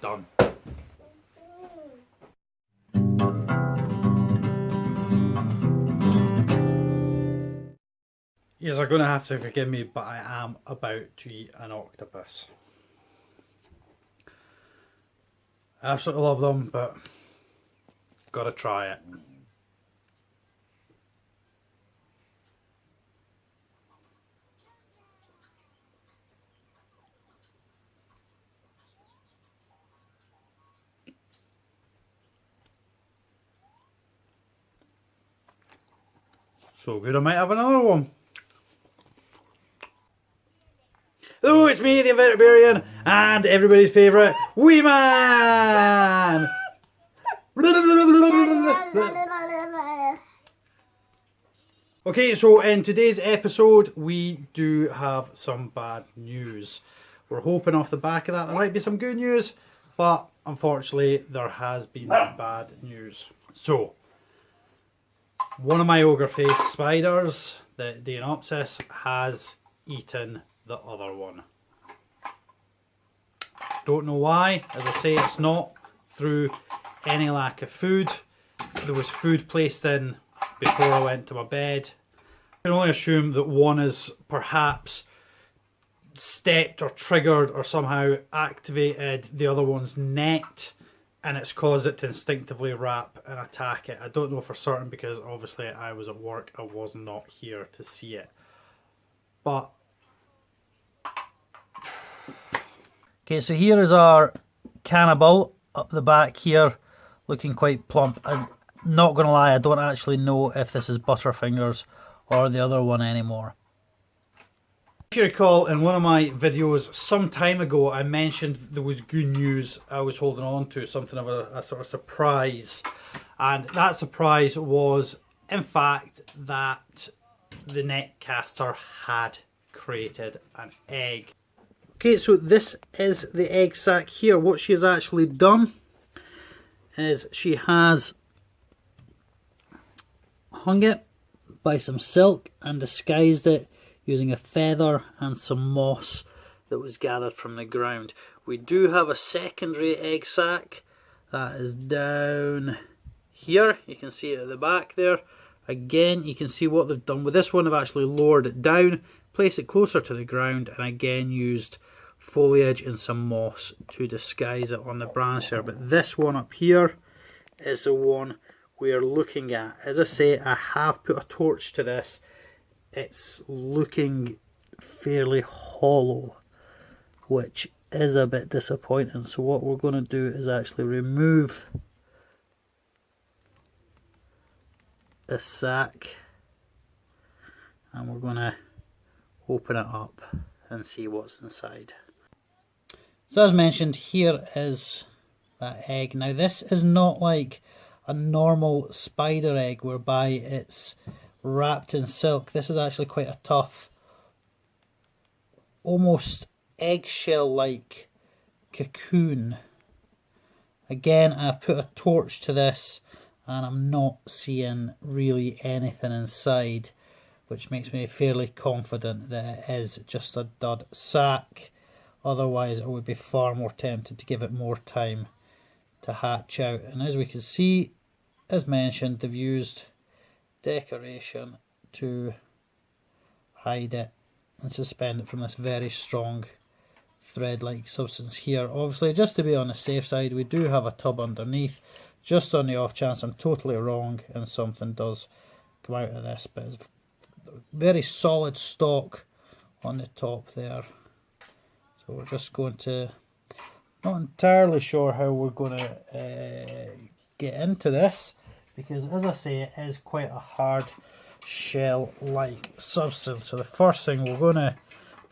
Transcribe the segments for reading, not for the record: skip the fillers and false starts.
done. You are going to have to forgive me, but I am about to eat an octopus. I absolutely love them, but gotta try it. So good I might have another one. Hello, it's me, the Invertebrarian, and everybody's favourite Wee Man! Okay, so in today's episode we do have some bad news. We're hoping off the back of that there might be some good news, but unfortunately there has been bad news. So, one of my ogre face spiders, the Dienopsis, has eaten the other one. Don't know why. As I say, it's not through any lack of food. There was food placed in before I went to my bed. I can only assume that one is perhaps stepped or triggered or somehow activated the other one's net, and it's caused it to instinctively wrap and attack it. I don't know for certain because obviously I was at work. I was not here to see it. But okay, so here is our cannibal up the back here, looking quite plump. I'm not going to lie, I don't actually know if this is Butterfingers or the other one anymore. If you recall, in one of my videos some time ago I mentioned there was good news I was holding on to, something of a sort of surprise. And that surprise was, in fact, that the netcaster had created an egg. Okay, so this is the egg sac here. What she has actually done is she has hung it by some silk and disguised it using a feather and some moss that was gathered from the ground. We do have a secondary egg sac that is down here. You can see it at the back there. Again, you can see what they've done with this one. They've actually lowered it down, placed it closer to the ground, and again used foliage and some moss to disguise it on the branch there. But this one up here is the one we are looking at. As I say, I have put a torch to this. It's looking fairly hollow, which is a bit disappointing. So what we're going to do is actually remove the sac, and we're going to open it up and see what's inside. So as mentioned, here is that egg. Now this is not like a normal spider egg whereby it's wrapped in silk. This is actually quite a tough, almost eggshell-like cocoon. Again, I've put a torch to this and I'm not seeing really anything inside, which makes me fairly confident that it is just a dud sac. Otherwise I would be far more tempted to give it more time to hatch out. And as we can see, as mentioned, they've used decoration to hide it and suspend it from this very strong thread-like substance here. Obviously, just to be on the safe side, we do have a tub underneath, just on the off chance I'm totally wrong and something does come out of this. But it's very solid stock on the top there. So we're just going to, not entirely sure how we're going to get into this, because as I say, it is quite a hard shell-like substance. So the first thing we're going to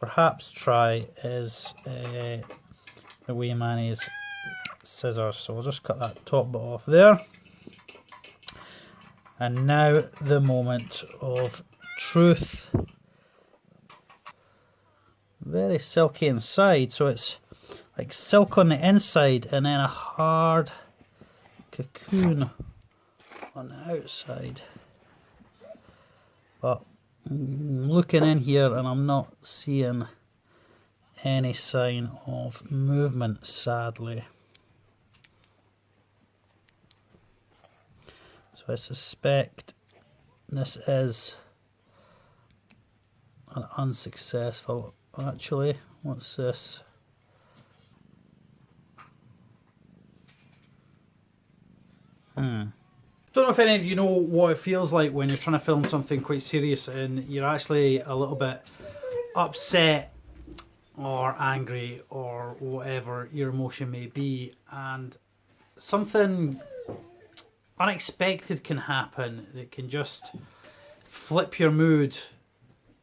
perhaps try is the Wee Manny's scissors. So we'll just cut that top bit off there. And now the moment of truth. Very silky inside, so it's like silk on the inside and then a hard cocoon on the outside. But I'm looking in here and I'm not seeing any sign of movement, sadly. So I suspect this is an unsuccessful. Actually, what's this? Don't know if any of you know what it feels like when you're trying to film something quite serious and you're actually a little bit upset or angry or whatever your emotion may be, and something unexpected can happen that can just flip your mood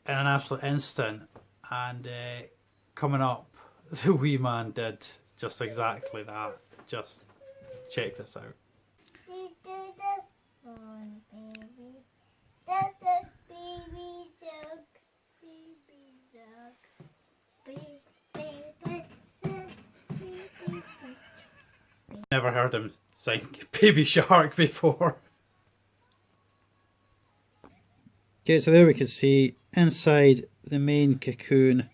in an absolute instant. And coming up, the wee man did just exactly that. Just check this out. Never heard him sing Baby Shark before. Okay, so there we can see inside the main cocoon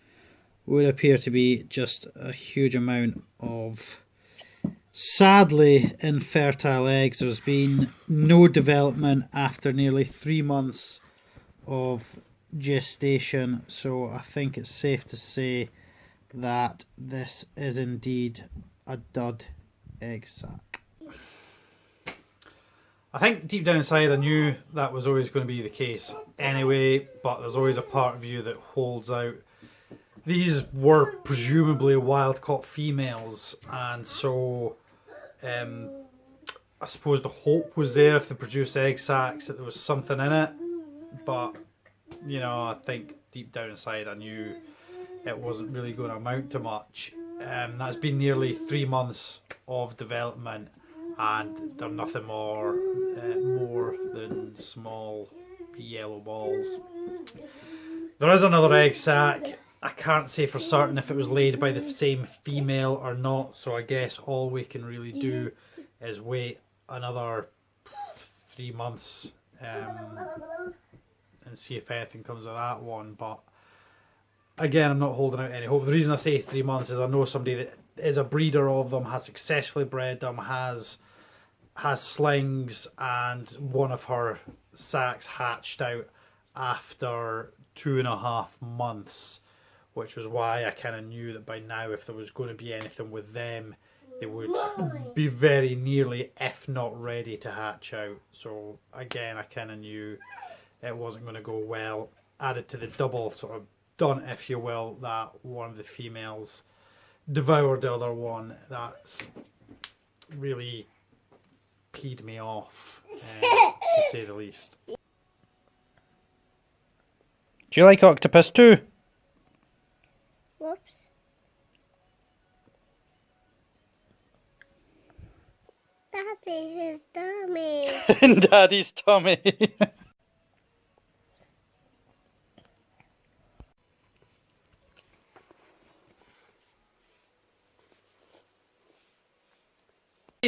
would appear to be just a huge amount of sadly infertile eggs. There's been no development after nearly 3 months of gestation, so I think it's safe to say that this is indeed a dud egg sac. I think deep down inside I knew that was always going to be the case anyway, but there's always a part of you that holds out. These were presumably wild caught females, and so I suppose the hope was there if they produced egg sacs that there was something in it, but you know, I think deep down inside I knew it wasn't really going to amount to much. That's been nearly 3 months of development, and they're nothing more than small yellow balls. There is another egg sac. I can't say for certain if it was laid by the same female or not, so I guess all we can really do is wait another 3 months and see if anything comes of that one. But again, I'm not holding out any hope. The reason I say 3 months is I know somebody that is a breeder of them, has successfully bred them, has slings, and one of her sacs hatched out after 2.5 months, which was why I kind of knew that by now if there was going to be anything with them, they would be very nearly, if not ready to hatch out. So again, I kind of knew it wasn't going to go well. Added to the double sort of done, if you will, that one of the females devoured the other one. That's really peed me off, to say the least. Do you like octopus too? Whoops. Daddy's tummy. In Daddy's tummy.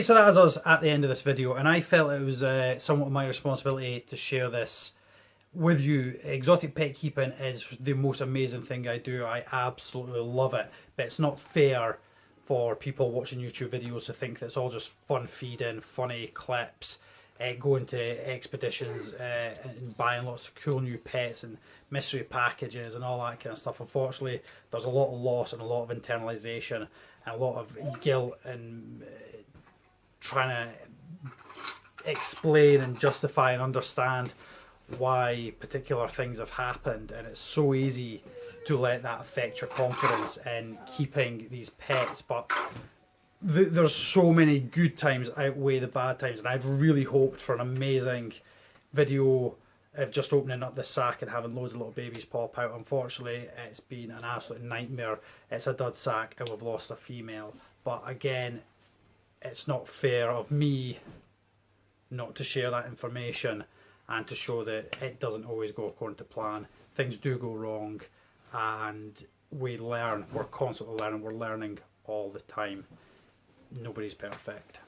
So that is us at the end of this video, and I felt it was somewhat my responsibility to share this with you. Exotic pet keeping is the most amazing thing I do. I absolutely love it, but it's not fair for people watching YouTube videos to think that it's all just fun feeding, funny clips, going to expeditions and buying lots of cool new pets and mystery packages and all that kind of stuff. Unfortunately, there's a lot of loss and a lot of internalization and a lot of guilt and trying to explain and justify and understand why particular things have happened, and it's so easy to let that affect your confidence in keeping these pets. But there's so many good times outweigh the bad times, and I'd really hoped for an amazing video of just opening up this sack and having loads of little babies pop out. Unfortunately, it's been an absolute nightmare. It's a dud sack and we've lost a female. But again, it's not fair of me not to share that information and to show that it doesn't always go according to plan. Things do go wrong, and we learn. We're constantly learning. We're learning all the time. Nobody's perfect.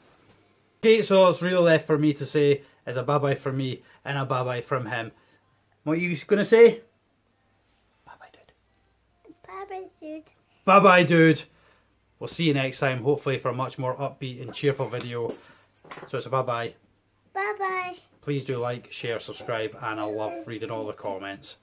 Okay, so it's really left for me to say is a bye-bye from me and a bye-bye from him. What are you going to say? Bye-bye, dude. Bye-bye, dude. Bye-bye, dude. We'll see you next time, hopefully for a much more upbeat and cheerful video. So it's a bye-bye. Bye-bye. Please do like, share, subscribe, and I love reading all the comments.